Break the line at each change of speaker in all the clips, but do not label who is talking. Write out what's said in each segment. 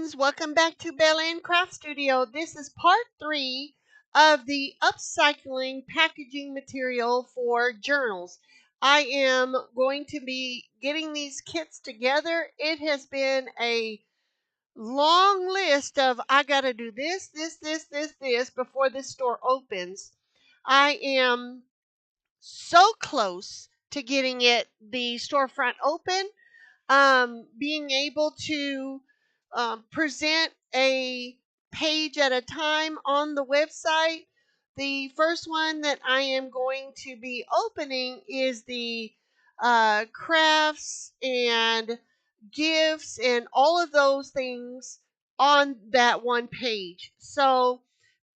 friends, welcome back to Bel Anne Craft Studio. This is part 3 of the upcycling packaging material for journals. I am going to be getting these kits together. It has been a long list of I got to do this before this store opens. I am so close to getting the storefront open, being able to present a page at a time on the website. The first one that I am going to be opening is the crafts and gifts and all of those things on that one page. So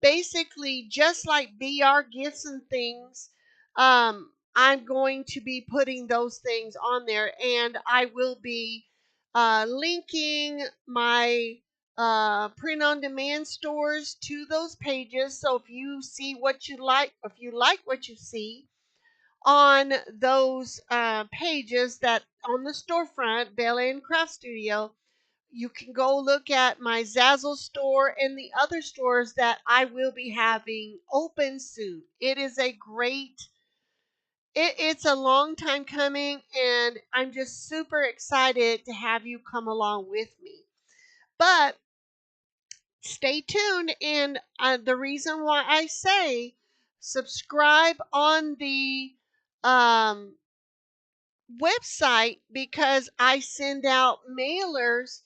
basically, just like BR gifts and things, I'm going to be putting those things on there, and I will be linking my print on demand stores to those pages. So if you see what you like, if you like what you see on those pages that on the storefront, Bel Anne Craft Studio, you can go look at my Zazzle store and the other stores that I will be having open soon. It is a great, it's a long time coming, and I'm just super excited to have you come along with me. But stay tuned, and the reason why I say subscribe on the um, website, because I send out mailers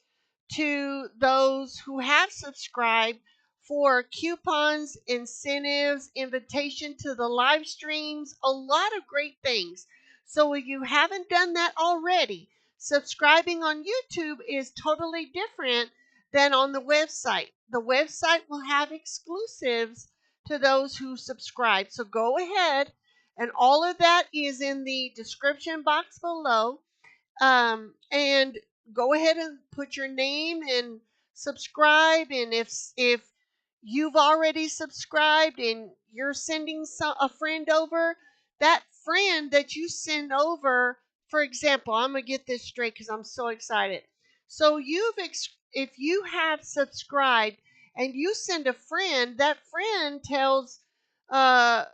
to those who have subscribed for coupons, incentives, invitation to the live streams, a lot of great things. So if you haven't done that already, subscribing on YouTube is totally different than on the website. The website will have exclusives to those who subscribe. So go ahead, and all of that is in the description box below. And go ahead and put your name and subscribe. And if you've already subscribed and you're sending a friend over, that friend that you send over, for example, I'm gonna get this straight because I'm so excited. So if you have subscribed and you send a friend, that friend tells uh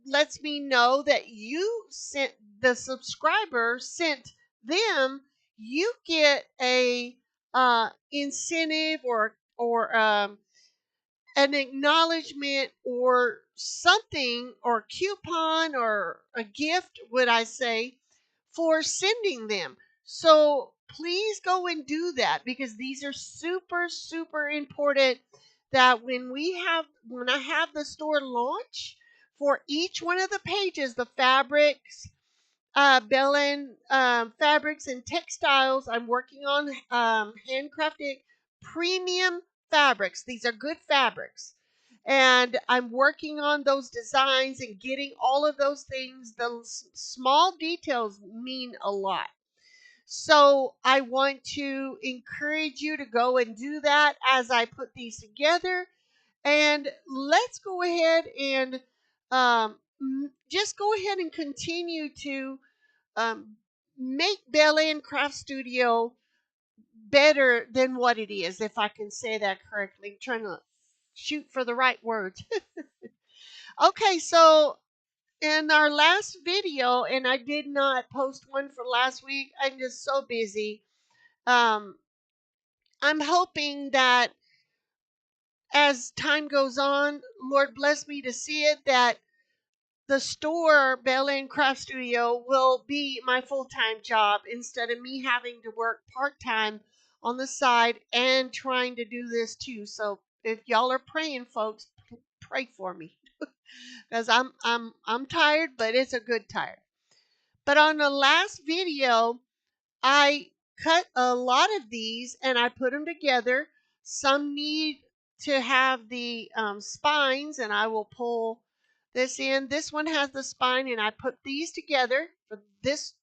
lets me know that you sent, the subscriber sent them, you get a incentive or an acknowledgement or something, or coupon or a gift, would I say, for sending them. So please go and do that, because these are super important, that when I have the store launch, for each one of the pages, the fabrics, Bel Anne fabrics and textiles. I'm working on handcrafted premium fabrics. These are good fabrics. And I'm working on those designs and getting all of those things. Those small details mean a lot. So I want to encourage you to go and do that as I put these together. And let's go ahead and just go ahead and continue to um, make Bel Anne Craft Studio better than what it is, if I can say that correctly. I'm trying to shoot for the right words. Okay, so in our last video, and I did not post one for last week, I'm just so busy. Um, I'm hoping that as time goes on, Lord bless me to see it, that the store, Bel Anne Craft Studio, will be my full-time job instead of me having to work part-time on the side and trying to do this too. So if y'all are praying, folks, pray for me, because I'm tired, but it's a good tired. But on the last video, I cut a lot of these and I put them together. Some need to have the spines, and I will pull this in. This one has the spine, and I put these together for this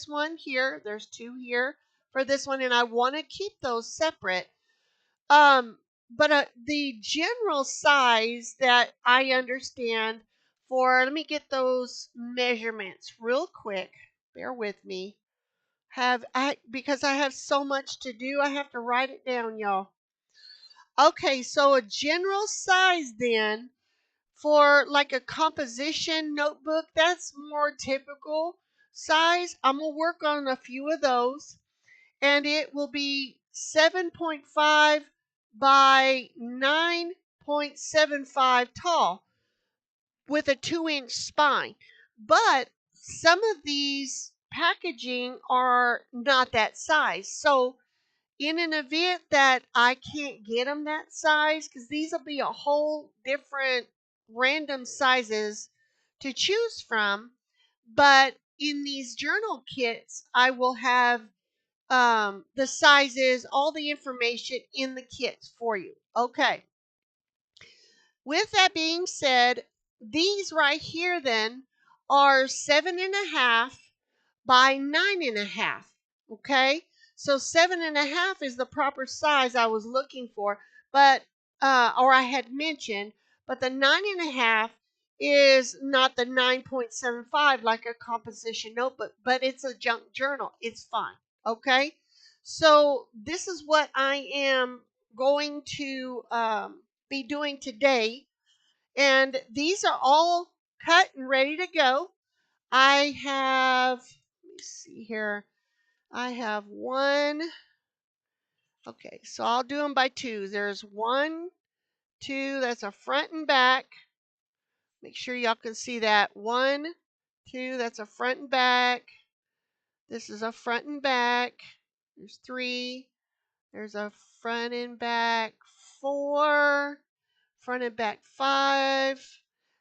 one here. There's two here for this one, and I want to keep those separate. But the general size that I understand for, let me get those measurements real quick. Bear with me. Because I have so much to do, I have to write it down, y'all. Okay, so a general size then for like a composition notebook, that's more typical size. I'm going to work on a few of those, and it will be 7.5 by 9.75 tall with a 2-inch spine. But some of these packaging are not that size. So in an event that I can't get them that size, because these will be a whole different random sizes to choose from. But in these journal kits, I will have the sizes, all the information in the kits for you. Okay. With that being said, these right here then are 7.5 by 9.5. Okay, so 7.5 is the proper size I was looking for, but or I had mentioned, but the 9.5 is not the 9.75 like a composition notebook, but it's a junk journal. It's fine. Okay, so this is what I am going to be doing today, and these are all cut and ready to go. I have, let me see here. I have one. Okay, so I'll do them by twos. There's one, two, that's a front and back. Make sure y'all can see that. One, two, that's a front and back. This is a front and back. There's three. There's a front and back four. Front and back five.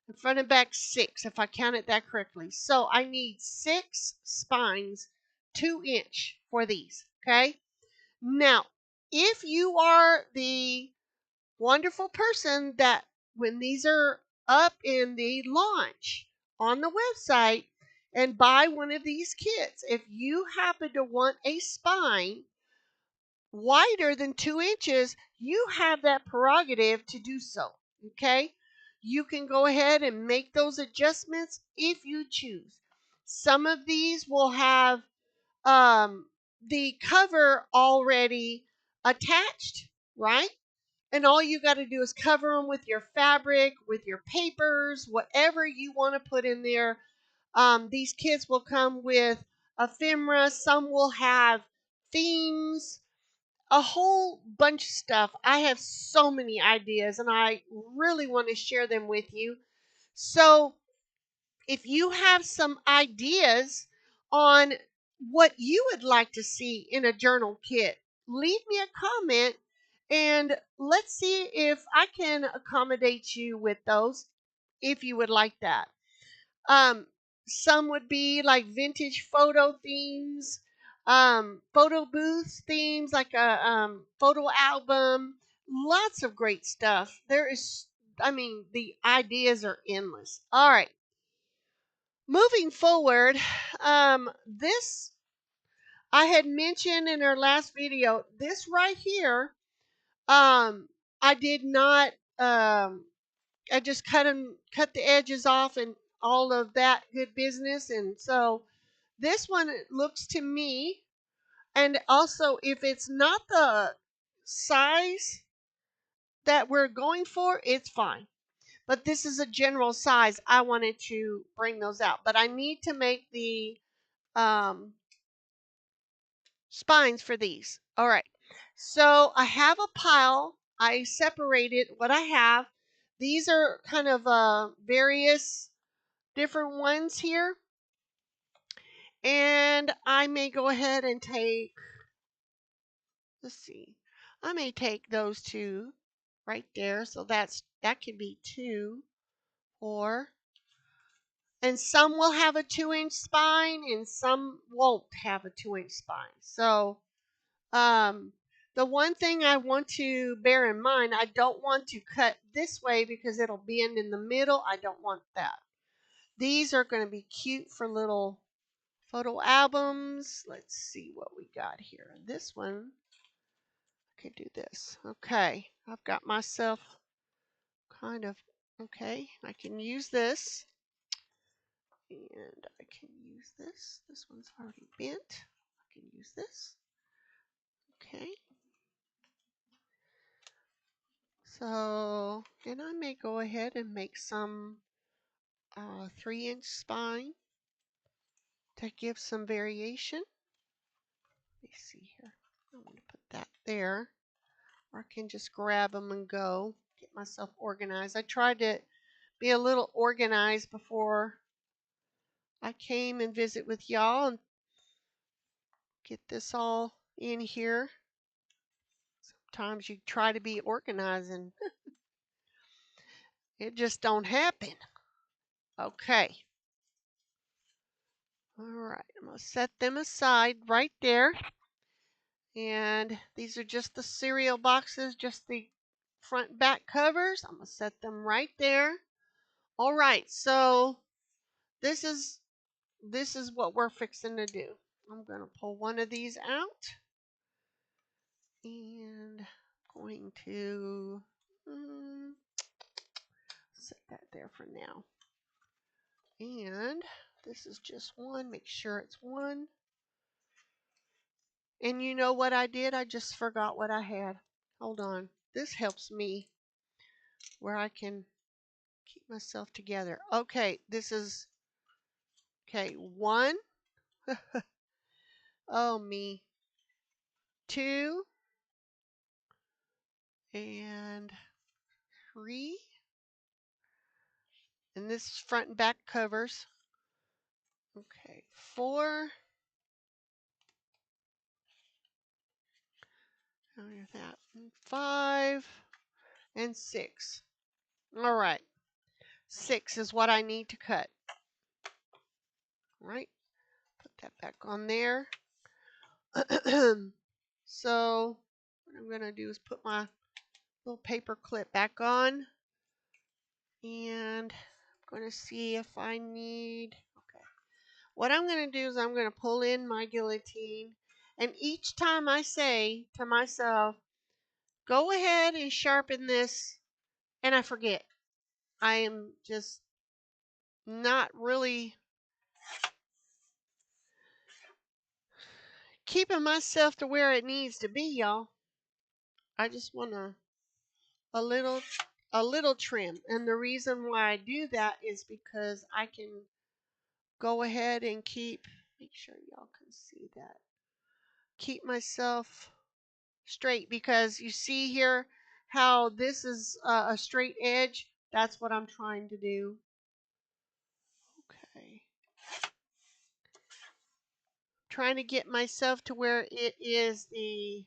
And front and back six, if I counted that correctly. So I need 6 spines, 2-inch for these. Okay. Now, if you are the wonderful person that when these are up in the launch on the website and buy one of these kits, if you happen to want a spine wider than 2 inches, you have that prerogative to do so. Okay? You can go ahead and make those adjustments if you choose. Some of these will have the cover already attached, right? And all you got to do is cover them with your fabric, with your papers, whatever you want to put in there. These kits will come with ephemera. Some will have themes, a whole bunch of stuff. I have so many ideas, and I really want to share them with you. So if you have some ideas on what you would like to see in a journal kit, leave me a comment and let's see if I can accommodate you with those if you would like that. Um, some would be like vintage photo themes, photo booth themes, like a photo album. Lots of great stuff. There is, I mean, the ideas are endless. All right. Moving forward, this I had mentioned in our last video. This right here, I did not. I just cut the edges off, and all of that good business. And so, this one looks to me, and also if it's not the size that we're going for, it's fine. But this is a general size. I wanted to bring those out, but I need to make the um, spines for these. All right. So I have a pile. I separated what I have. These are kind of various different ones here. And I may go ahead and take, let's see, I may take those two right there. So that can be 2, 4. And some will have a 2-inch spine and some won't have a 2-inch spine. So Um, the one thing I want to bear in mind, I don't want to cut this way because it'll bend in the middle. I don't want that. These are going to be cute for little photo albums. Let's see what we got here. This one, I could do this. Okay, I've got myself kind of, okay, I can use this. And I can use this. This one's already bent. I can use this. Okay. So, and I may go ahead and make some 3-inch spine to give some variation. Let me see here. I'm going to put that there. Or I can just grab them and go. Get myself organized. I tried to be a little organized before I came and visit with y'all and get this all in here. Sometimes you try to be organized and it just don't happen. Okay. All right. I'm going to set them aside right there. And these are just the cereal boxes, just the front and back covers. I'm going to set them right there. All right. So this is what we're fixing to do. I'm going to pull one of these out. And I'm going to set that there for now. And this is just one. Make sure it's one. And you know what I did? I just forgot what I had. Hold on. This helps me where I can keep myself together. Okay, this is, okay, one. Oh, me. Two. And three. And this is front and back covers. Okay, four. That. And five. And six. All right. 6 is what I need to cut. All right. Put that back on there. So what I'm going to do is put my little paper clip back on. And I'm going to see if I need, okay. What I'm going to do is I'm going to pull in my guillotine. And each time I say to myself, go ahead and sharpen this, and I forget. I am just not really keeping myself to where it needs to be, y'all. I just want a little trim. And the reason why I do that is because I can go ahead and make sure y'all can see that. Keep myself straight, because you see here how this is a straight edge. That's what I'm trying to do. Okay. Trying to get myself to where it is the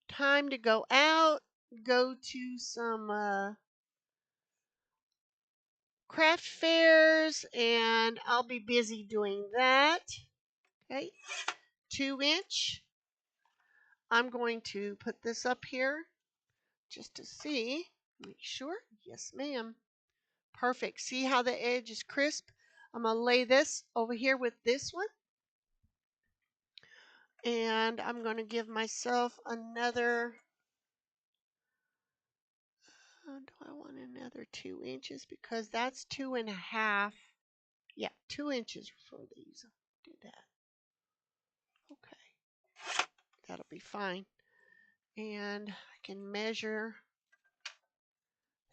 time to go out, go to some craft fairs, and I'll be busy doing that. Okay, 2-inch. I'm going to put this up here just to see, make sure. Yes, ma'am. Perfect. See how the edge is crisp? I'm going to lay this over here with this one. And I'm going to give myself another, do I want another 2 inches? Because that's 2.5. Yeah, 2 inches for these. Do that. Okay. That'll be fine. And I can measure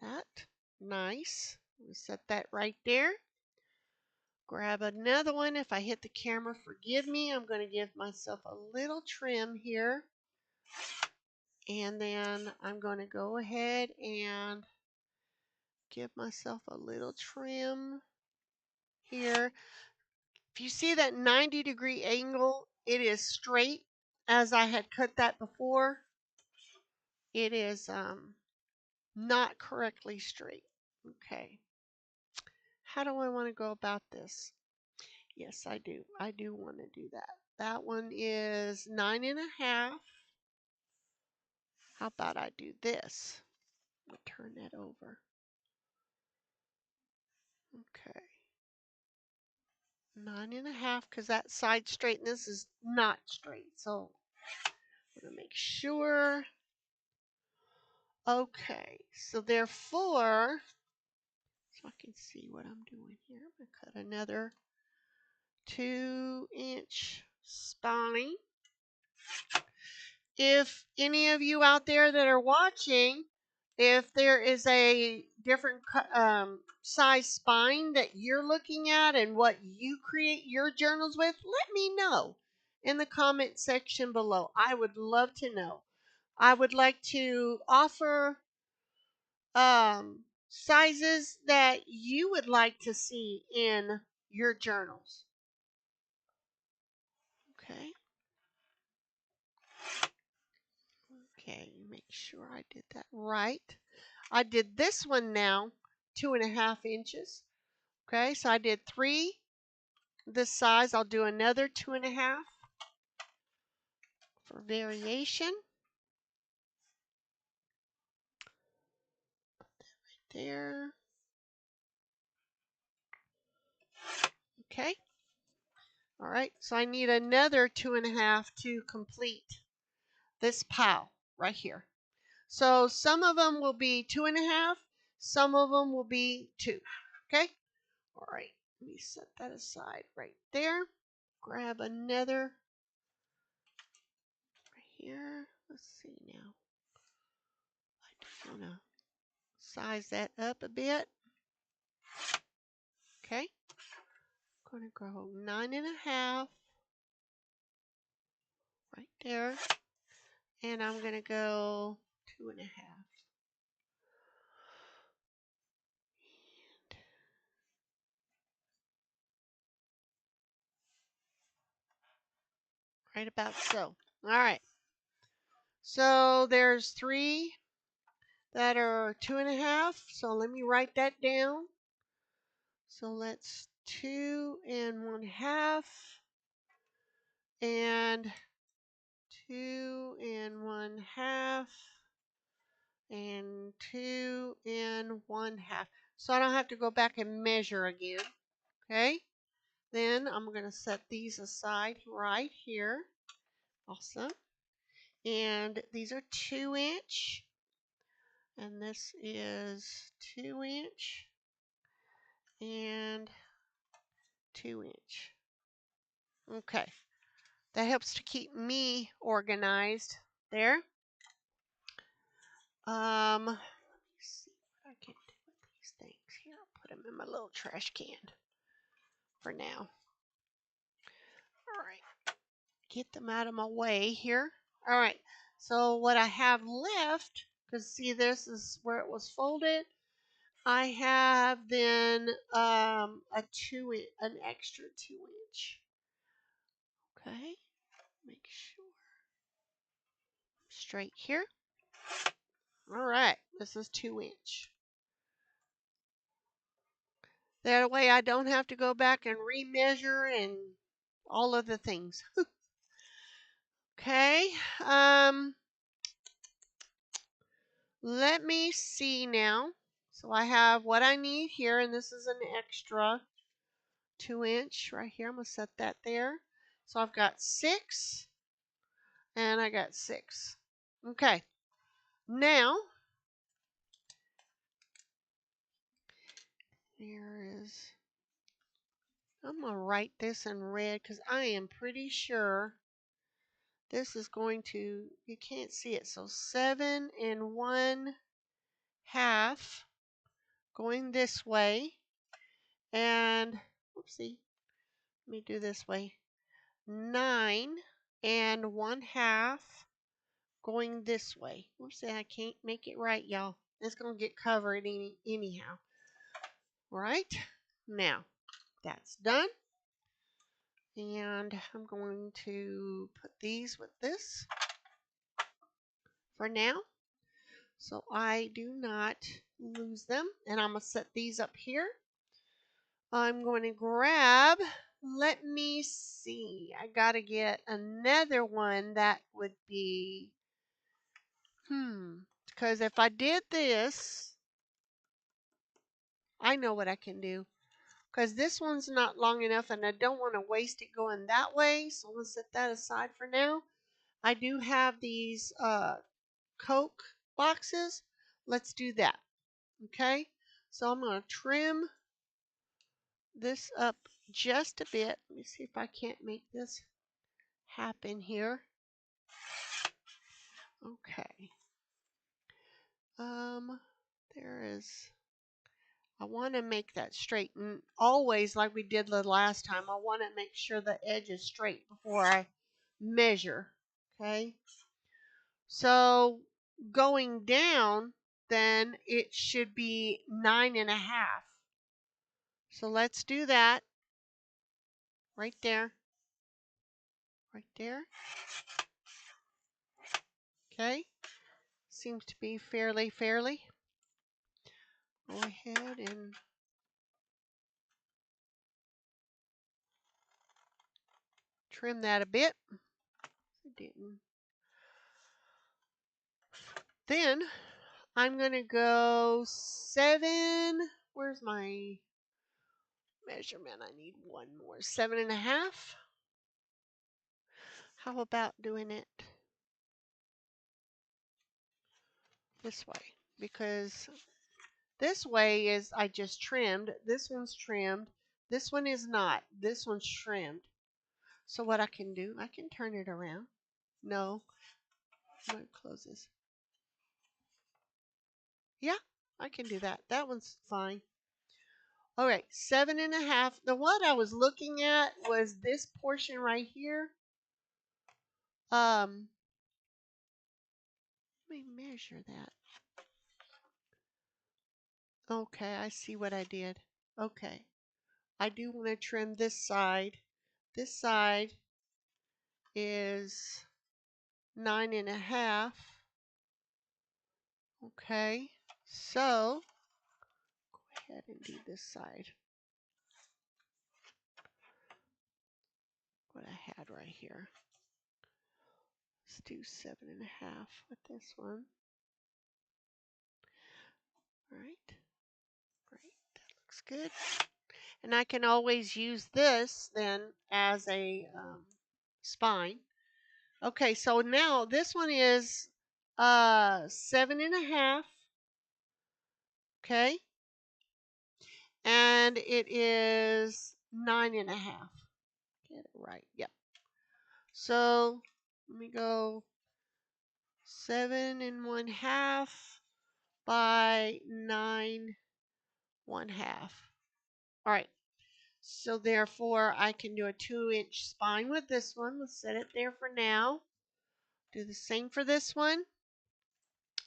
that. Nice. We'll set that right there. Grab another one. If I hit the camera, forgive me. I'm going to give myself a little trim here. And then I'm going to go ahead and give myself a little trim here. If you see that 90-degree angle, it is straight as I had cut that before. It is not correctly straight. Okay. How do I want to go about this? Yes, I do. I do want to do that. That one is 9.5. How about I do this? I'm going to turn that over. Okay. 9.5, because that side straight and this is not straight. So I'm going to make sure. Okay. So therefore, so I can see what I'm doing here, I'm going to cut another 2-inch spine. if any of you out there that are watching, if there is a different size spine that you're looking at and what you create your journals with, let me know in the comment section below. I would love to know. I would like to offer sizes that you would like to see in your journals. Okay. Okay, make sure I did that right. I did this one now 2.5 inches. Okay, so I did 3 this size. I'll do another 2.5 for variation. There. Okay. All right, so I need another 2.5 to complete this pile right here. So some of them will be 2.5, some of them will be 2. Okay. All right, let me set that aside right there. Grab another right here. Let's see now. I just want to size that up a bit. Okay. I'm going to go 9.5 right there. And I'm going to go 2.5. Right about so. All right. So there's 3 that are 2.5. So let me write that down. So let's 2.5 and 2.5 and 2.5. So I don't have to go back and measure again. Okay. Then I'm going to set these aside right here. Awesome. And these are 2-inch. And this is 2-inch and 2-inch. Okay. That helps to keep me organized there. Let me see what I can do with these things here. I'll put them in my little trash can for now. All right. Get them out of my way here. All right. So what I have left, because see this is where it was folded. I have then an extra 2-inch. Okay. Make sure. Straight here. All right. This is 2-inch. That way I don't have to go back and remeasure and all of the things. Okay. Let me see now. So I have what I need here, and this is an extra 2-inch right here. I'm going to set that there. So I've got 6, and I got 6. Okay. Now, I'm going to write this in red because I am pretty sure this is going to, you can't see it. So 7.5 going this way. And, oopsie, let me do this way. 9.5 going this way. Oopsie, I can't make it right, y'all. It's going to get covered anyhow. Right? Now, that's done. And I'm going to put these with this for now, so I do not lose them. And I'm going to set these up here. I'm going to grab, let me see, I got to get another one that would be, because if I did this, I know what I can do. Because this one's not long enough and I don't want to waste it going that way. So I'm going to set that aside for now. I do have these Coke boxes. Let's do that. Okay. So I'm going to trim this up just a bit. Let me see if I can't make this happen here. Okay. There is, I want to make that straight. And always, like we did the last time, I want to make sure the edge is straight before I measure. Okay. So going down, then it should be 9.5. So let's do that. Right there. Right there. Okay. Seems to be fairly. Go ahead and trim that a bit. I didn't. Then I'm going to go 7. Where's my measurement? I need one more. 7.5. How about doing it this way? Because this way is I just trimmed. This one's trimmed. This one is not. This one's trimmed. So what I can do, I can turn it around. No. It closes. Yeah, I can do that. That one's fine. All right, 7.5. The one I was looking at was this portion right here. Let me measure that. Okay, I see what I did. Okay, I do want to trim this side. This side is 9.5. Okay, so go ahead and do this side. What I had right here. Let's do 7.5 with this one. All right, great, that looks good. And I can always use this then as a spine. Okay, so now this one is 7.5. Okay, and it is 9.5. Get it right. Yep. So let me go 7.5 by 9.5. All right. So therefore, I can do a 2-inch spine with this one. Let's set it there for now. Do the same for this one.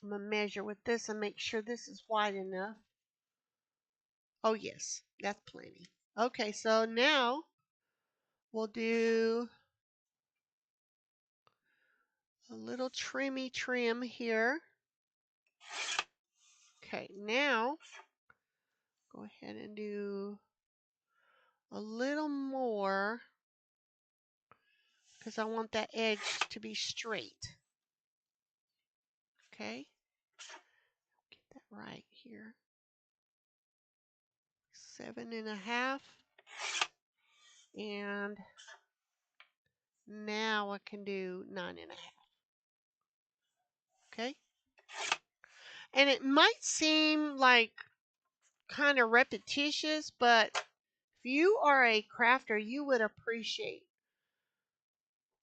I'm going to measure with this and make sure this is wide enough. Oh, yes, that's plenty. Okay, so now we'll do a little trim here. Okay, now go ahead and do a little more because I want that edge to be straight. Okay, get that right here. 7.5. And now I can do 9.5. Okay. And it might seem like kind of repetitious, but if you are a crafter, you would appreciate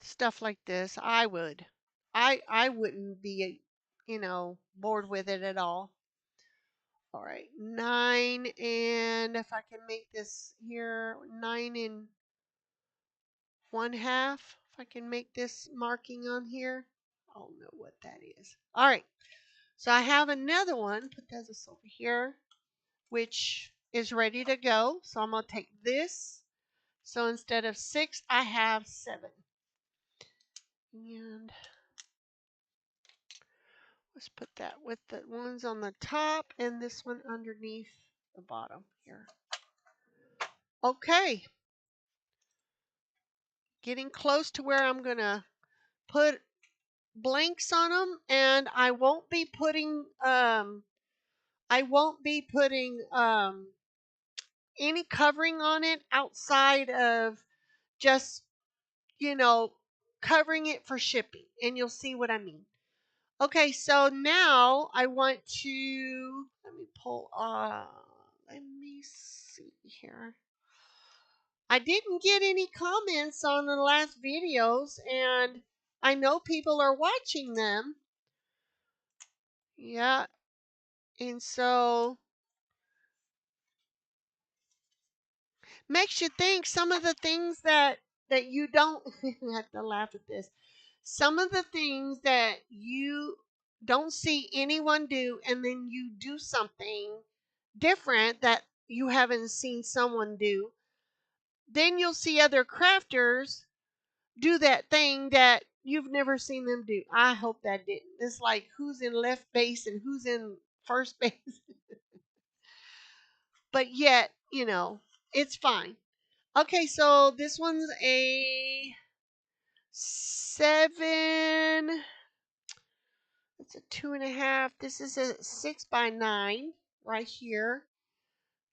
stuff like this. I would. I wouldn't be, bored with it at all. All right, 9, and if I can make this here 9.5, if I can make this marking on here, I'll know what that is. All right, so I have another one. Put this over here, which is ready to go. So I'm going to take this. So instead of 6, I have 7. And let's put that with the ones on the top and this one underneath the bottom here. Okay. Getting close to where I'm going to put blanks on them, and I won't be putting any covering on it outside of just, covering it for shipping, and you'll see what I mean. Okay, so now I want to, let me see here. I didn't get any comments on the last videos, and I know people are watching them. Yeah. And so makes you think some of the things that you don't I have to laugh at this. Some of the things that you don't see anyone do, and then you do something different that you haven't seen someone do, then you'll see other crafters do that thing that you've never seen them do. I hope that didn't. It's like who's in left base and who's in first base. But yet, it's fine. Okay, so this one's a 7. It's a 2.5. This is a 6x9 right here.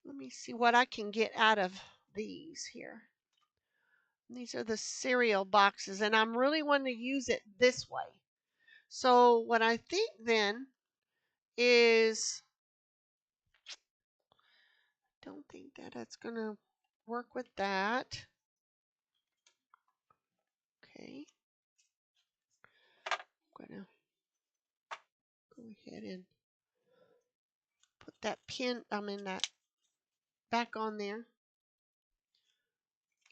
Let me see what I can get out of these here. These are the cereal boxes, and I'm really wanting to use it this way. So what I think then is, don't think that it's going to work with that. Okay. I'm going to go ahead and put that pin, that back on there.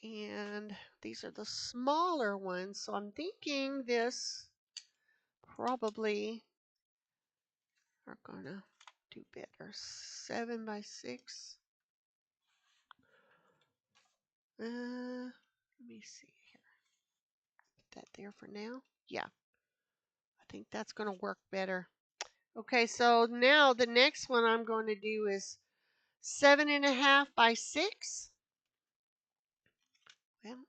And these are the smaller ones. So I'm thinking this probably are going to do better. 7x6. Let me see here. Put that there for now. Yeah, I think that's going to work better. Okay, so now the next one I'm going to do is 7.5x6. Well,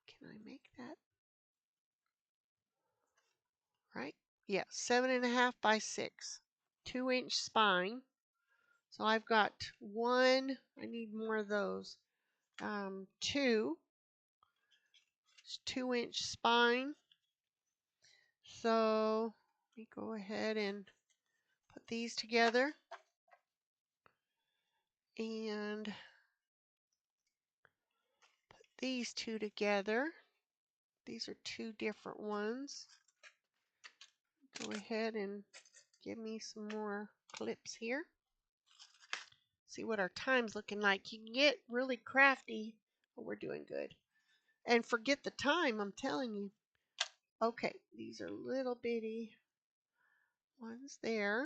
can I make that? Right? Yeah, 7.5x6. 2-inch spine. So I've got one. I need more of those. 2. 2-inch spine. So let me go ahead and put these together. And put these two together. These are two different ones. Go ahead and give me some more clips here. See what our time's looking like. You can get really crafty. Oh, we're doing good. And forget the time, I'm telling you. Okay, these are little bitty ones there.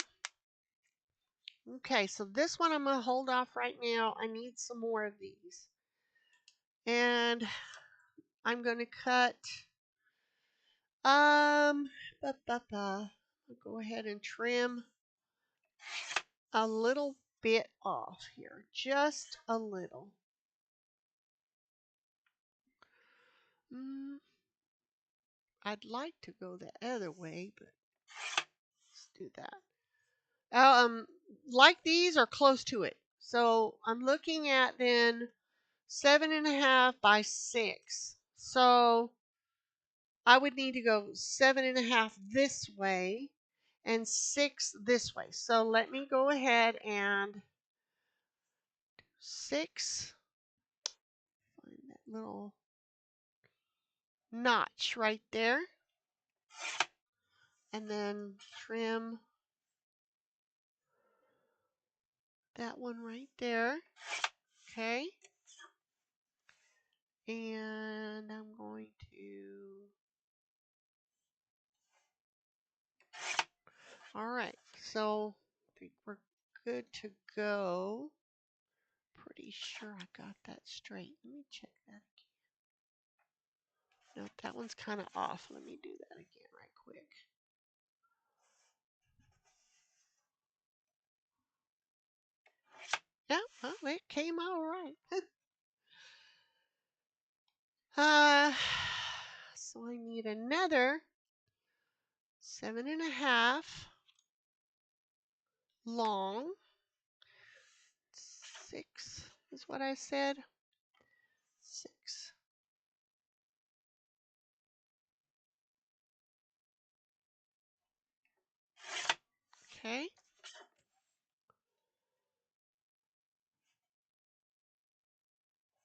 Okay, so this one I'm going to hold off right now. I need some more of these. And I'm going to cut, I'll go ahead and trim a little bit off here. Just a little. I'd like to go the other way, but let's do that. Like these or close to it. So I'm looking at then 7.5x6. So I would need to go 7.5 this way and 6 this way. So let me go ahead and 6. Find that little notch right there. And then trim that one right there. Okay. And I'm going to, all right, so I think we're good to go. Pretty sure I got that straight. Let me check that again. No, that one's kind of off. Let me do that again right quick. Yeah, well, it came out right. So I need another 7.5 long. 6 is what I said. 6. Okay.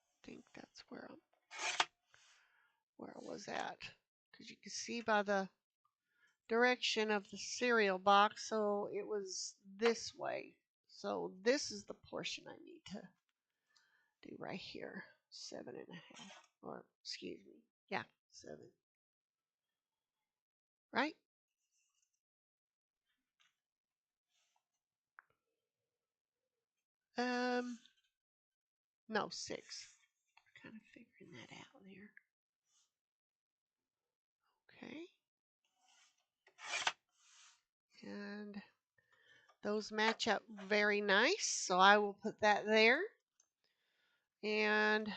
I think that's where I was at. Because you can see by the direction of the cereal box, so it was this way. So this is the portion I need to do right here. 7.5, or excuse me, yeah, 7. Right? Um, no, 6. Kind of figuring that out there. Okay. And those match up very nice, so I will put that there. And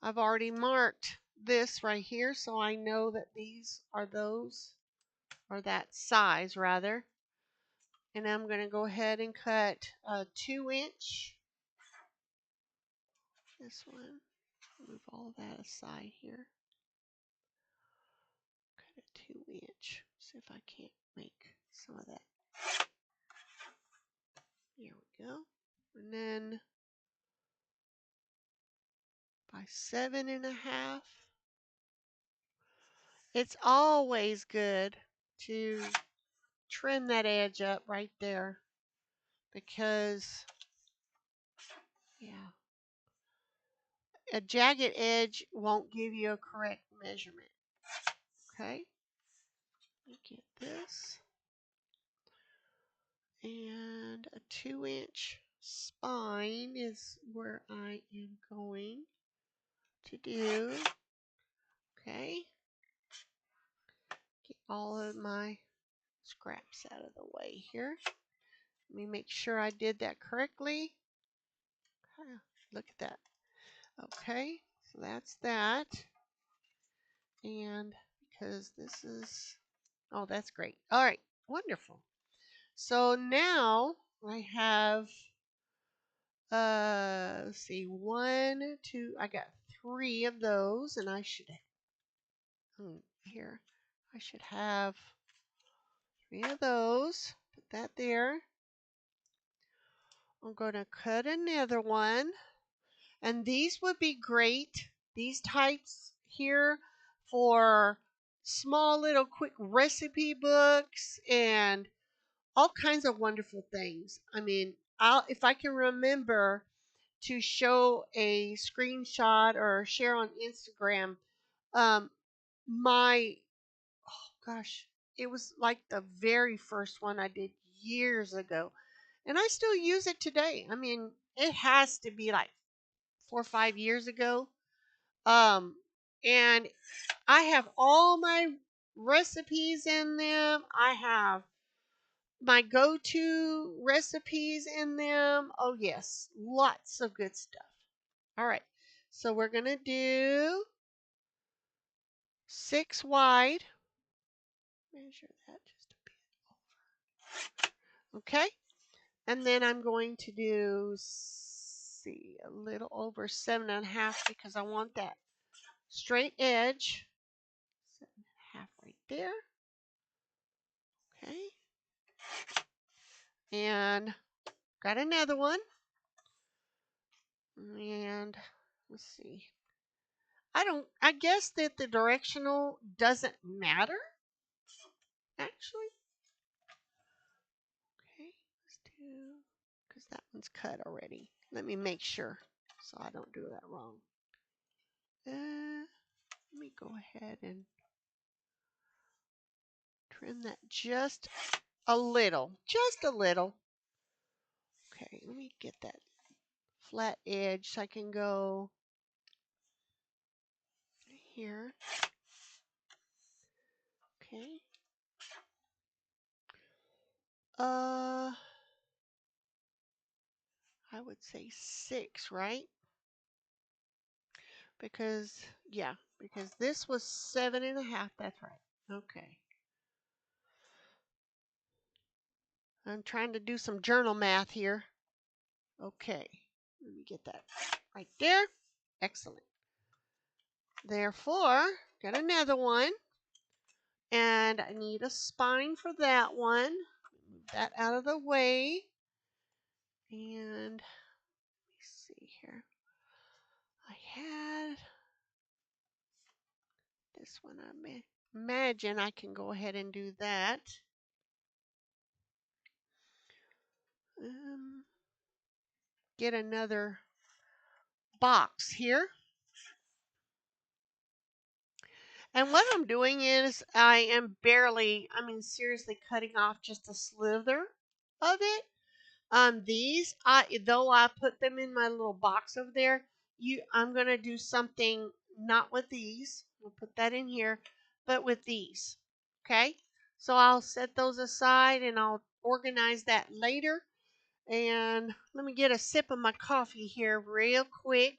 I've already marked this right here, so I know that these are those, or that size rather. And I'm going to go ahead and cut a 2-inch. This one. Move all that aside here. Cut a 2-inch. See if I can't make some of that. There we go. And then by 7.5. It's always good to trim that edge up right there because, yeah, a jagged edge won't give you a correct measurement. Okay, let me get this. And a 2-inch spine is where I am going to do. Okay, get all of my scraps out of the way here. Let me make sure I did that correctly. Look at that. Okay, so that's that. And because this is, oh, that's great. All right, wonderful. So now I have, let's see, 1, 2, I got 3 of those, and I should, here, I should have 3 of those. Put that there. I'm going to cut another one. And these would be great, these types here, for small little quick recipe books and all kinds of wonderful things. I mean, if I can remember to show a screenshot or share on Instagram, um, my, oh gosh, it was like the very first one I did years ago. And I still use it today. I mean, it has to be like 4 or 5 years ago. And I have all my recipes in them. I have my go-to recipes in them. Oh yes, lots of good stuff. All right, so we're gonna do 6 wide. Measure that just a bit over. Okay, and then I'm going to do, see, a little over 7.5 because I want that straight edge. 7.5 right there. Okay. And got another one. And let's see. I guess that the directional doesn't matter, actually. Okay, let's do, because that one's cut already. Let me make sure so I don't do that wrong. Let me go ahead and trim that just a little. Just a little. Okay, let me get that flat edge so I can go here. Okay. I would say 6, right? Because, yeah, because this was 7.5. That's right. Okay. I'm trying to do some journal math here. Okay. Let me get that right there. Excellent. Therefore, got another one. And I need a spine for that one. Move that out of the way. And let me see here. I had this one I made. imagine I can go ahead and do that. Get another box here. And what I'm doing is I am barely, seriously cutting off just a slither of it. These, though I put them in my little box over there, I'm going to do something not with these. We'll put that in here, but with these. Okay? So I'll set those aside and I'll organize that later. And let me get a sip of my coffee here real quick.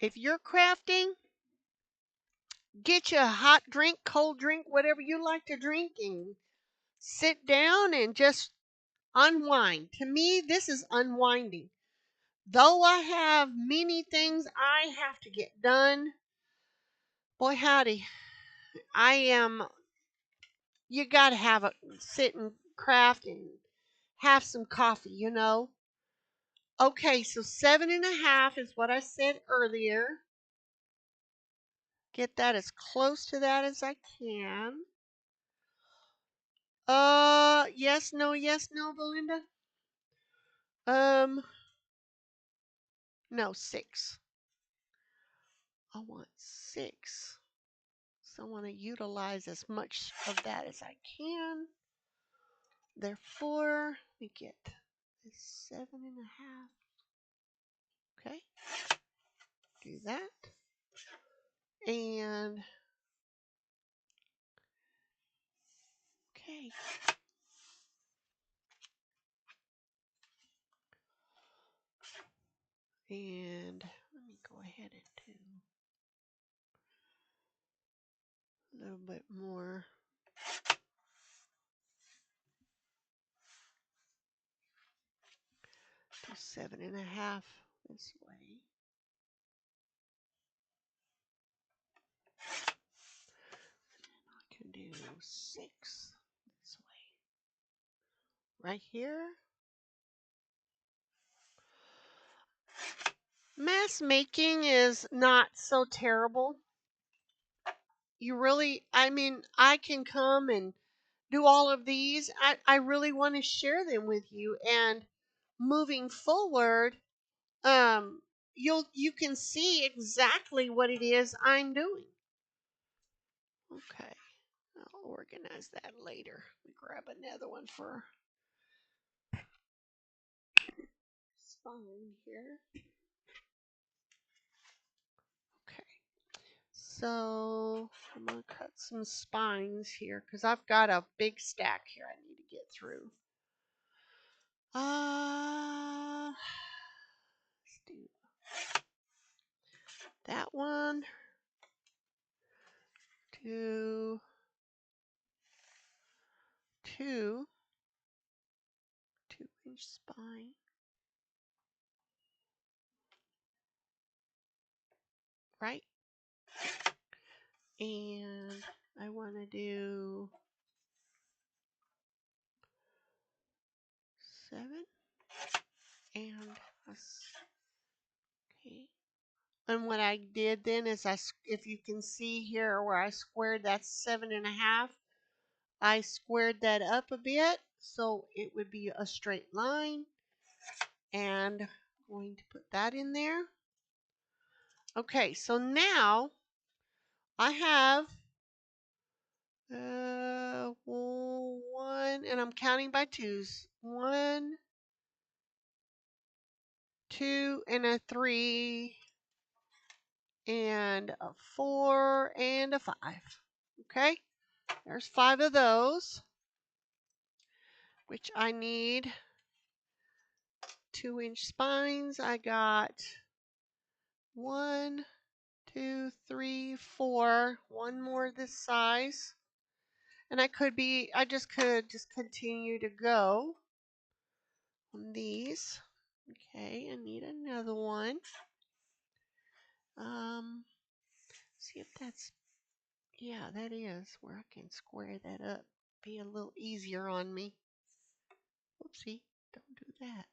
If you're crafting, get you a hot drink, cold drink, whatever you like to drink, and sit down and just unwind. To me, this is unwinding. Though I have many things I have to get done, boy howdy, you got to have a sit and craft and have some coffee. Okay, so 7.5 is what I said earlier. Get that as close to that as I can. Yes, no, Belinda. No, 6. I want 6. So I want to utilize as much of that as I can. Therefore, we get 7.5. Okay. Do that. And okay. And let me go ahead and do a little bit more. Do 7.5 this way. I can do 6 this way. Right here. Mass making is not so terrible. I can come and do all of these. I really want to share them with you. And moving forward, you can see exactly what it is I'm doing. Okay, I'll organize that later. Let me grab another one for spine here. Okay, so I'm gonna cut some spines here because I've got a big stack here I need to get through. Let's do that one. 2, 2-inch spine. Right? And I want to do 7 and okay. And what I did then is if you can see here where I squared that 7.5, I squared that up a bit so it would be a straight line. And I'm going to put that in there. Okay, so now I have 1, and I'm counting by 2s. 1, 2, and a 3, and a 4, and a 5. Okay, there's 5 of those, which I need 2-inch spines. I got 1, 2, 3, 4, one more this size. And I could just continue to go on these. Okay, I need another one. See if that's, yeah, that is where I can square that up. Be a little easier on me. Oopsie, don't do that.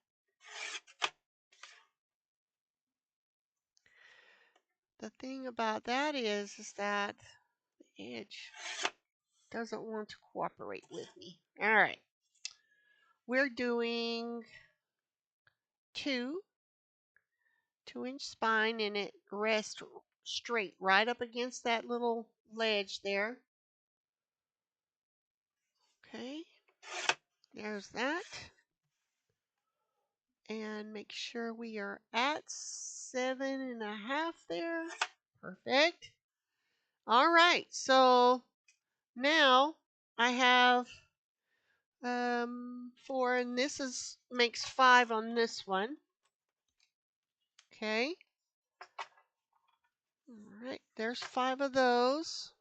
The thing about that is that the edge doesn't want to cooperate with me. All right. We're doing 2-inch spine, and it rests straight right up against that little ledge there. Okay. There's that. And make sure we are at 7.5 there. Perfect. All right. So now I have 4, and this makes 5 on this one. Okay. All right. There's 5 of those.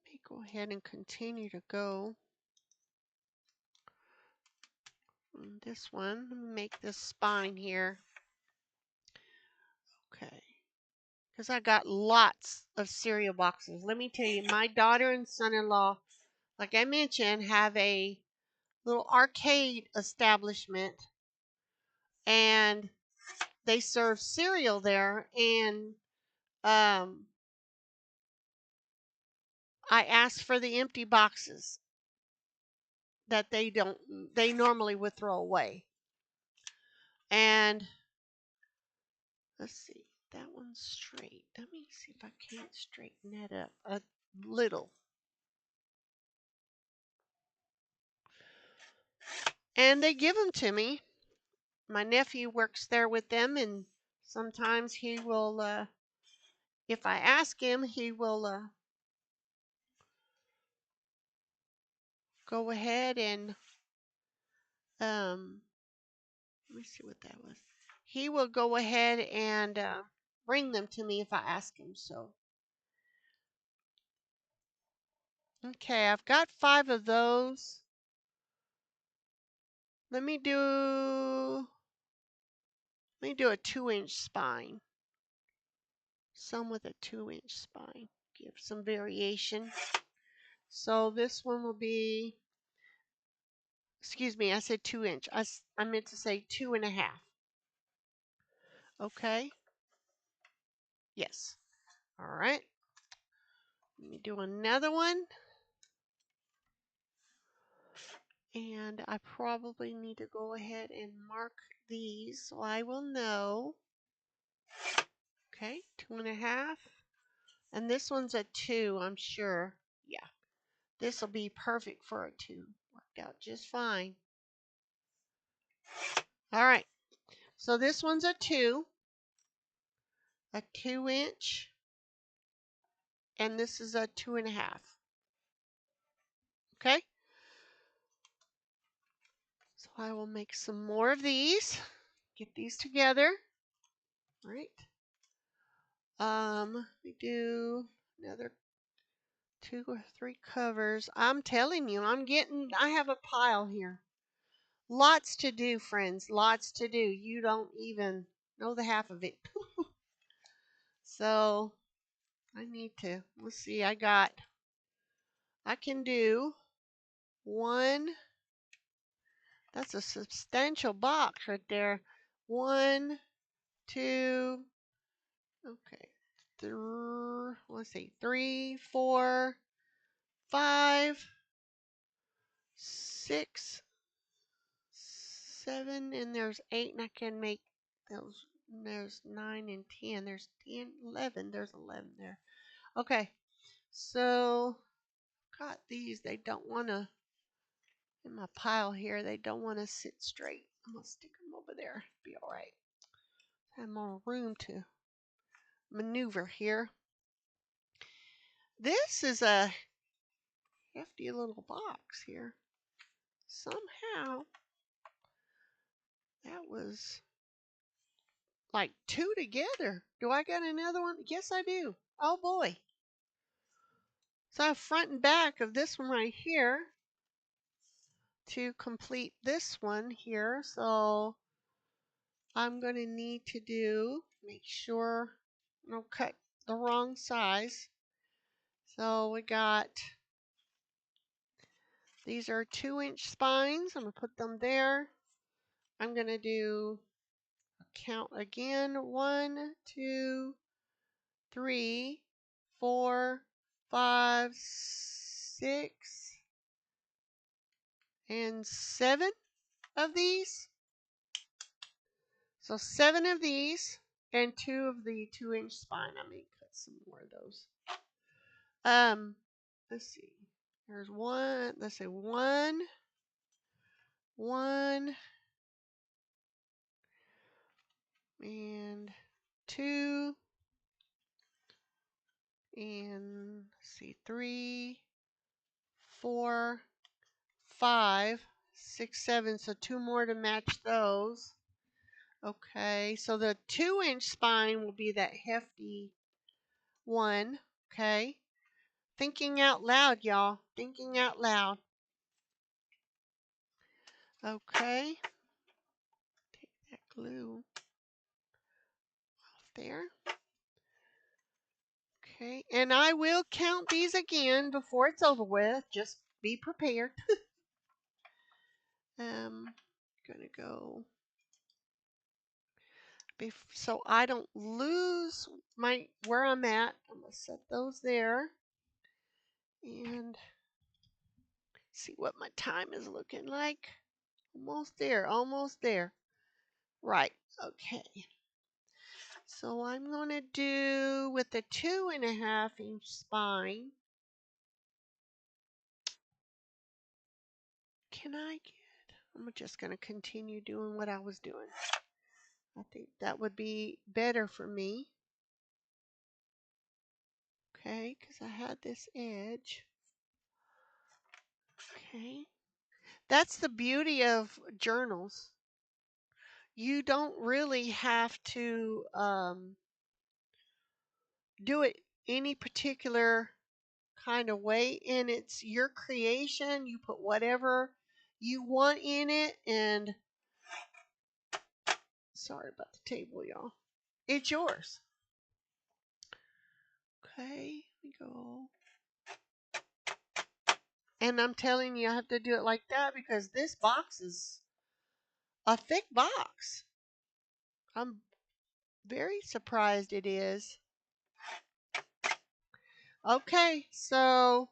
Let me go ahead and continue to go on this one. Let me make this spine here. Okay. Because I got lots of cereal boxes. Let me tell you, my daughter and son-in-law, like I mentioned, have a little arcade establishment, and they serve cereal there. And I asked for the empty boxes that they normally would throw away. And let's see, that one's straight. Let me see if I can't straighten that up a little. And they give them to me. My nephew works there with them, and sometimes he will, if I ask him, he will go ahead and, let me see what that was. He will go ahead and bring them to me if I ask him. So, okay, I've got 5 of those. Let me do a 2-inch spine. Some with a 2-inch spine. Give some variation. So this one will be, excuse me, I said 2-inch. I meant to say 2.5. Okay. Yes. All right. Let me do another one. And I probably need to go ahead and mark these so I will know. Okay, 2.5. And this one's a 2, I'm sure. Yeah. This will be perfect for a 2. Worked out just fine. All right. So this one's a 2-inch, and this is a 2.5. Okay. So I will make some more of these. Get these together. All right. We do another 2 or 3 covers. I'm telling you, I have a pile here. Lots to do, friends. Lots to do. You don't even know the half of it. So I need to, let's see, I can do 1. That's a substantial box right there. 1, 2, okay. Let's see, 3, 4, 5, 6, 7, and there's 8, and I can make those. There's 9 and 10. There's 10, 11. There's 11 there. Okay, so got these. They don't want to, in my pile here, they don't want to sit straight. I'm going to stick them over there. Be all right. Have more room to maneuver here. This is a hefty little box here. Somehow, that was like 2 together. Do I got another one? Yes, I do. Oh boy. So I have front and back of this one right here to complete this one here. So I'm going to need to make sure I don't cut the wrong size. So we got, these are 2-inch spines. I'm going to put them there. I'm going to do count again. 1, 2, 3, 4, 5, 6, and 7 of these. So 7 of these and 2 of the 2-inch spine. I may cut some more of those. Let's see. There's one. Let's say 1, 1, and 2, and let's see, 3, 4, 5, 6, 7. So 2 more to match those. Okay, so the 2-inch spine will be that hefty one. Okay, thinking out loud, y'all. Thinking out loud. Okay, take that glue off there. Okay, and I will count these again before it's over with. Just be prepared. Gonna go so I don't lose my where I'm at. I'm gonna set those there and see what my time is looking like. Almost there, almost there. Right, okay. So I'm gonna do with the 2.5-inch spine. I'm just gonna continue doing what I was doing. I think that would be better for me. Okay, because I had this edge. Okay. That's the beauty of journals. You don't really have to do it any particular kind of way, and it's your creation. You put whatever you want in it, and sorry about the table, y'all. It's yours. Okay, we go. And I'm telling you, I have to do it like that because this box is a thick box. I'm very surprised it is. Okay, so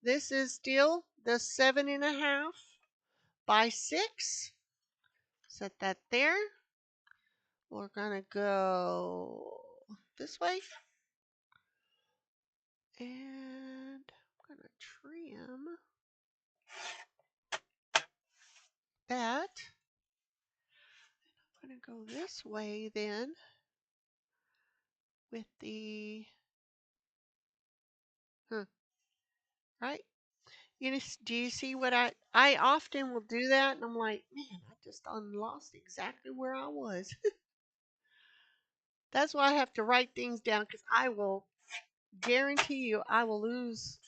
this is still the 7.5 by 6. Set that there. We're gonna go this way. And I'm gonna trim that. I'm gonna go this way then with the right. Do you see what I often will do that, and I'm like, man, I just lost exactly where I was. That's why I have to write things down, because I will guarantee you I will lose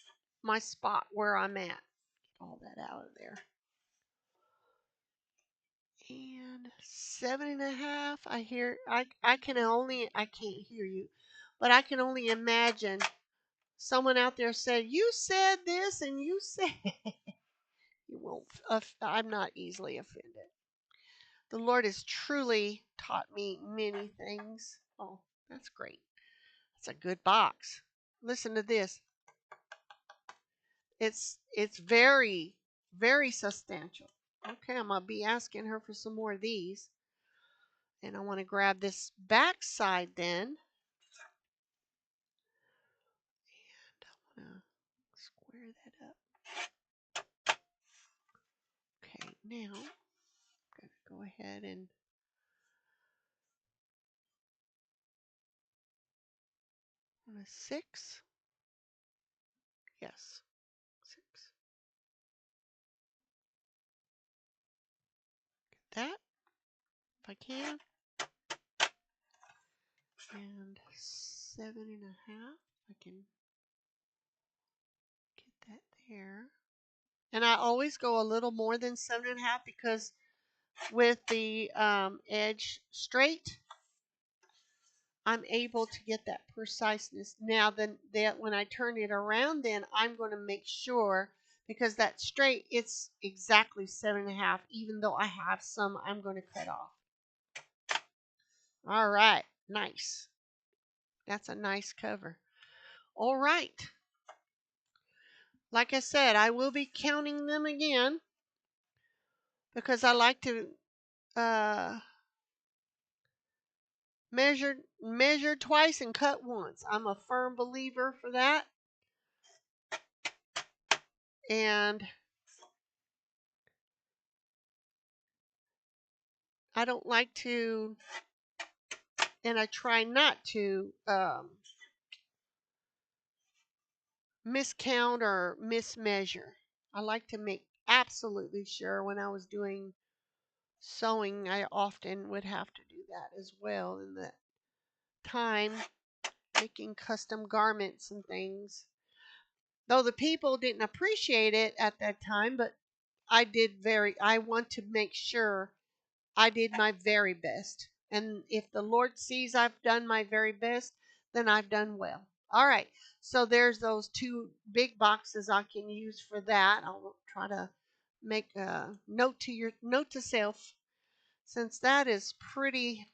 my spot where I'm at. Get all that out of there. And 7.5. I can't hear you, but I can only imagine someone out there said, you said this and you said you won't. I'm not easily offended. The Lord has truly taught me many things. Oh, that's great. That's a good box. Listen to this. It's very, very substantial. Okay, I'm going to be asking her for some more of these. And I want to grab this back side then. And I want to square that up. Okay, now I'm going to go ahead and on a 6. Yes, 6. Get that if I can. And 7.5. I can get that there. And I always go a little more than 7.5 because with the edge straight, I'm able to get that preciseness. Now then, that when I turn it around, then I'm going to make sure, because that straight, it's exactly 7.5, even though I have some I'm going to cut off. All right. Nice. That's a nice cover. All right. Like I said, I will be counting them again because I like to uh, measure twice and cut once. I'm a firm believer for that. And I don't like to, and I try not to miscount or mismeasure. I like to make absolutely sure. When I was doing sewing, I often would have to do that as well in the time making custom garments and things. Though the people didn't appreciate it at that time, but I want to make sure I did my very best. And if the Lord sees I've done my very best, then I've done well. All right. So there's those two big boxes I can use for that. I'll try to make a note to self, since that is pretty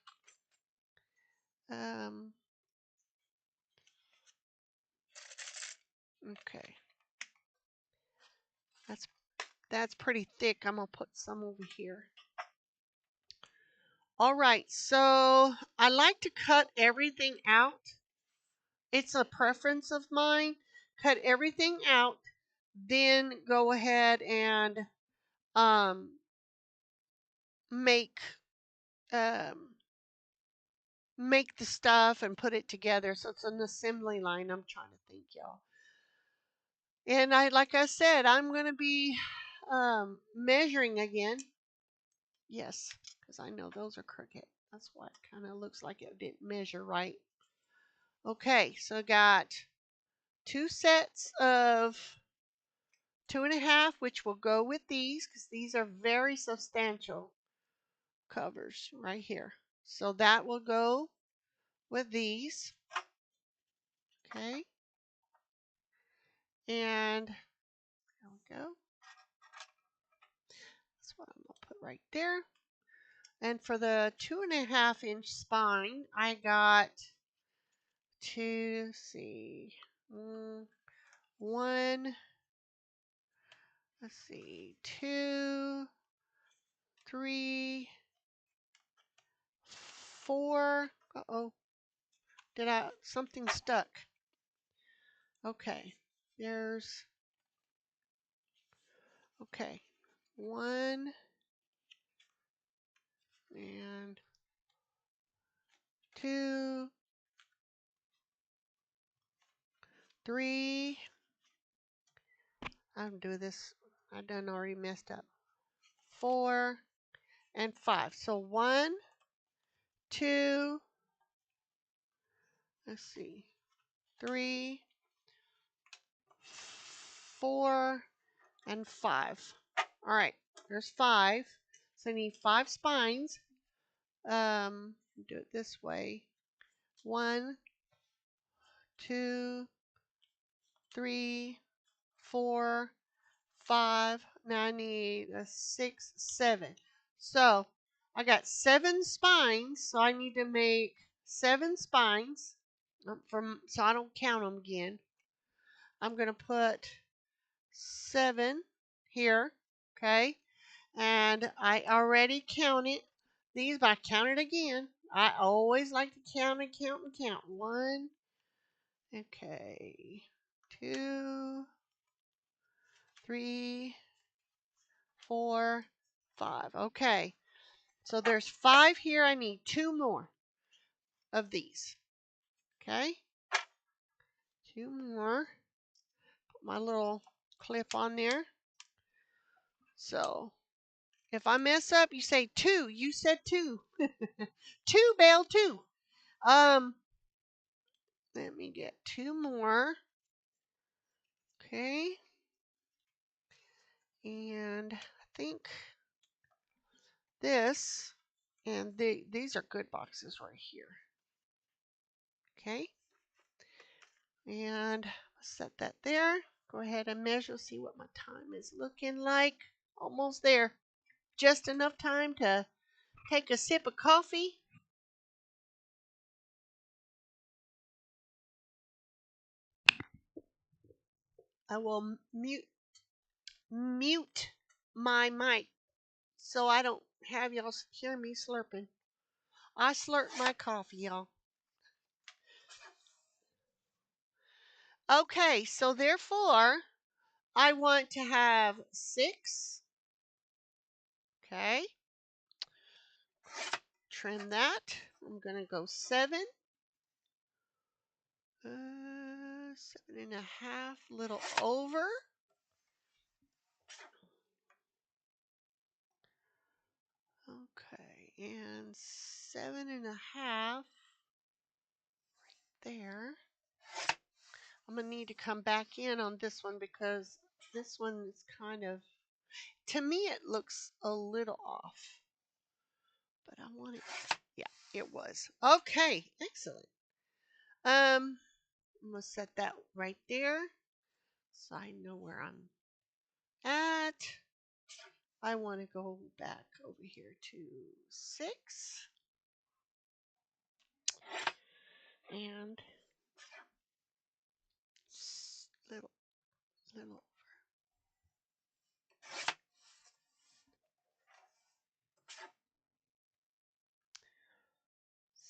um, okay. That's that's pretty thick. I'm gonna put some over here. All right. So I like to cut everything out. It's a preference of mine. Cut everything out, then go ahead and um, make um, make the stuff and put it together. So it's an assembly line. I'm trying to think, y'all. And like I said, I'm going to be measuring again. Yes, because I know those are crooked. That's why it kind of looks like it didn't measure right. Okay, so I got two sets of 2.5, which will go with these because these are very substantial covers right here. So that will go with these. Okay. And there we go. That's what I'm going to put right there. And for the 2.5-inch spine, I got two, one, let's see, two, three, four. Uh-oh. Something stuck. Okay. Okay. One and two, three. I'm doing this. I done already messed up. 4 and 5. So 1, 2, let's see, 3, 4, and 5. All right, there's 5. So I need 5 spines. Do it this way. 1, 2, 3, 4, 5. Now I need a 6, 7. So I got 7 spines. So I need to make 7 spines. So I don't count them again. I'm going to put 7 here. Okay. And I already counted these, but I counted again. I always like to count and count and count. 1. Okay. 2, 3, 4, 5. Okay. So there's 5 here. I need 2 more of these. Okay. 2 more. Put my little clip on there. So if I mess up, you say 2. You said 2. 2, Bel, 2. Let me get 2 more. Okay. And I think this, and these are good boxes right here. Okay. And set that there. Go ahead and measure, see what my time is looking like. Almost there. Just enough time to take a sip of coffee. I will mute my mic so I don't have y'all hear me slurping. I slurp my coffee, y'all. Okay, so therefore, I want to have 6. Okay, trim that. I'm going to go 7. 7.5, little over. Okay, and 7.5 there. I'm gonna need to come back in on this one because this one is kind of, to me it looks a little off, but I want it, yeah, it was. Okay, excellent. I'm gonna set that right there so I know where I'm at. I want to go back over here to 6 and little, little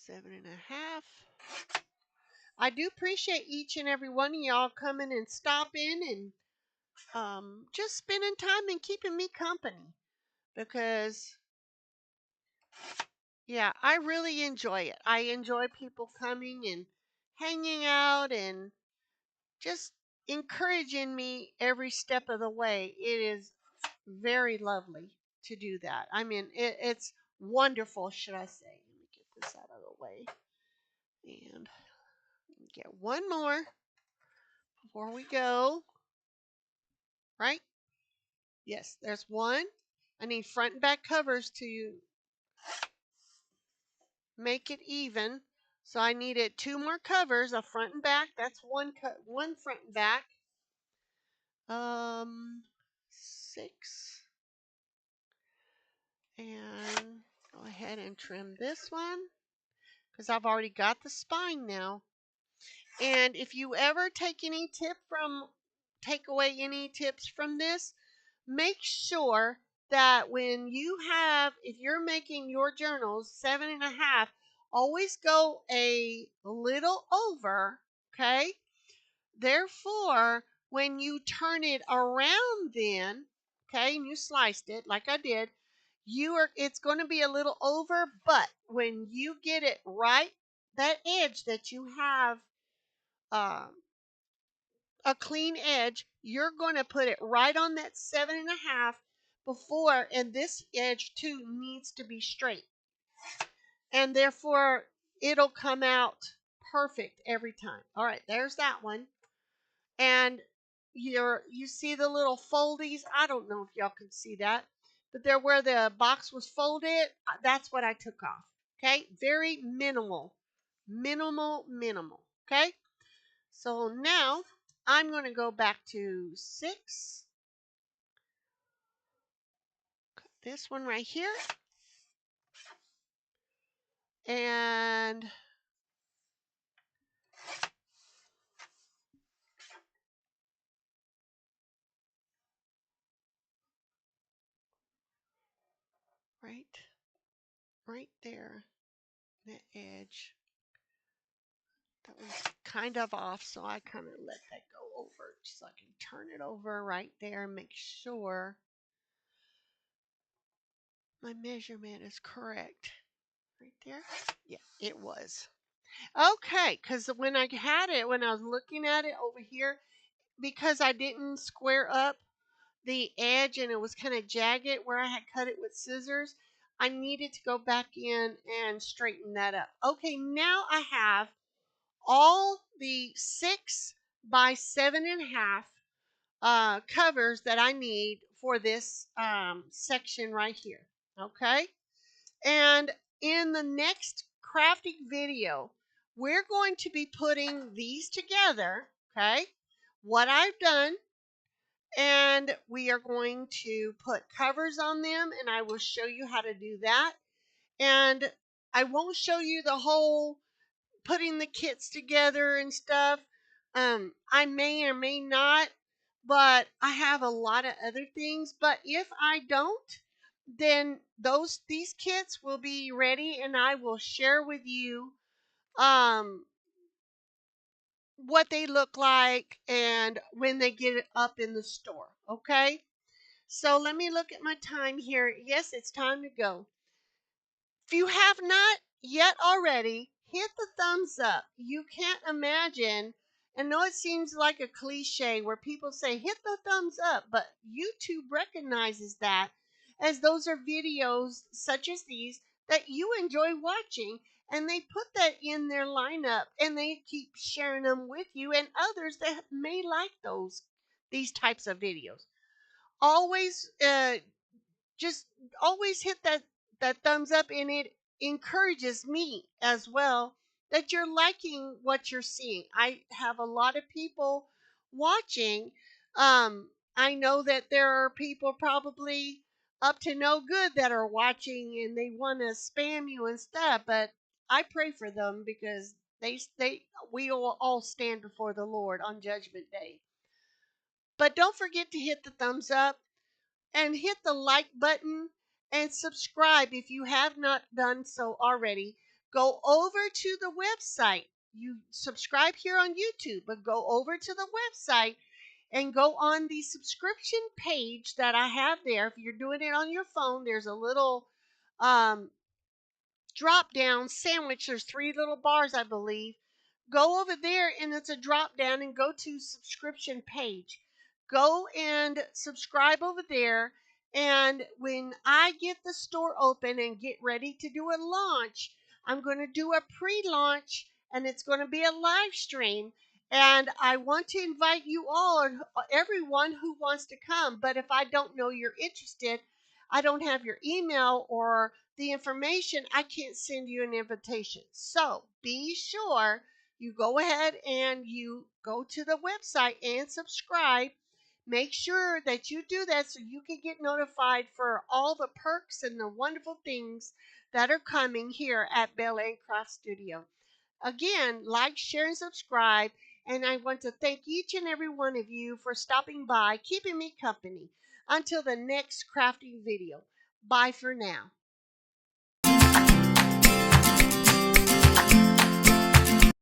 7.5. I do appreciate each and every one of y'all coming and stopping and just spending time and keeping me company because, yeah, I really enjoy it. I enjoy people coming and hanging out and just encouraging me every step of the way. It is very lovely to do that. I mean, it's wonderful, should I say. Let me get this out of the way and get one more before we go. Right? Yes, there's one. I need front and back covers to make it even. So I needed 2 more covers, a front and back. That's one front and back. 6. And go ahead and trim this one because I've already got the spine now. And if you ever take away any tips from this, make sure that when you if you're making your journals 7.5, always go a little over, okay? Therefore, when you turn it around then, okay, and you sliced it like I did, it's going to be a little over, but when you get it right, that edge that you have, um, a clean edge, you're going to put it right on that 7.5 before, and this edge too needs to be straight. And therefore, it'll come out perfect every time. All right, there's that one. And you see the little foldies. I don't know if y'all can see that, but there where the box was folded, that's what I took off. Okay, very minimal, minimal. Okay, so now I'm going to go back to 6. Cut this one right here. And right there, that edge. That was kind of off, so I kind of let that go over so I can turn it over right there and make sure my measurement is correct. Right there? Yeah, it was. Okay, because when I was looking at it over here, because I didn't square up the edge and it was kind of jagged where I had cut it with scissors, I needed to go back in and straighten that up. Okay, now I have all the 6 by 7.5 covers that I need for this section right here. Okay, and in the next crafting video, we're going to be putting these together. Okay, what I've done, and we are going to put covers on them, and I will show you how to do that. And I won't show you the whole putting the kits together and stuff. I may or may not but I have a lot of other things. But if I don't, then these kits will be ready, and I will share with you um what they look like and when they get it up in the store. Okay? So let me look at my time here. Yes, it's time to go. If you have not yet already, hit the thumbs up. You can't imagine. I know it seems like a cliche where people say hit the thumbs up, but YouTube recognizes that as those are videos such as these that you enjoy watching, and they put that in their lineup and they keep sharing them with you and others that may like these types of videos. Always just always hit that thumbs up, and it encourages me as well that you're liking what you're seeing. I have a lot of people watching. I know that there are people probably up to no good that are watching and they want to spam you and stuff, but I pray for them because they we will all stand before the Lord on judgment day. But don't forget to hit the thumbs up and hit the like button and subscribe if you have not done so already. Go over to the website. You subscribe here on YouTube, but go over to the website and go on the subscription page that I have there. If you're doing it on your phone, there's a little um, drop down sandwich. There's three little bars, I believe. Go over there and it's a drop down and go to subscription page. Go and subscribe over there. And when I get the store open and get ready to do a launch, I'm going to do a pre launch and it's going to be a live stream. And I want to invite you all, everyone who wants to come. But if I don't know you're interested, I don't have your email or the information, I can't send you an invitation. So be sure you go ahead and you go to the website and subscribe. Make sure that you do that so you can get notified for all the perks and the wonderful things that are coming here at Bel Anne Craft Studio. Again, like, share, and subscribe. And I want to thank each and every one of you for stopping by, keeping me company. Until the next crafting video. Bye for now.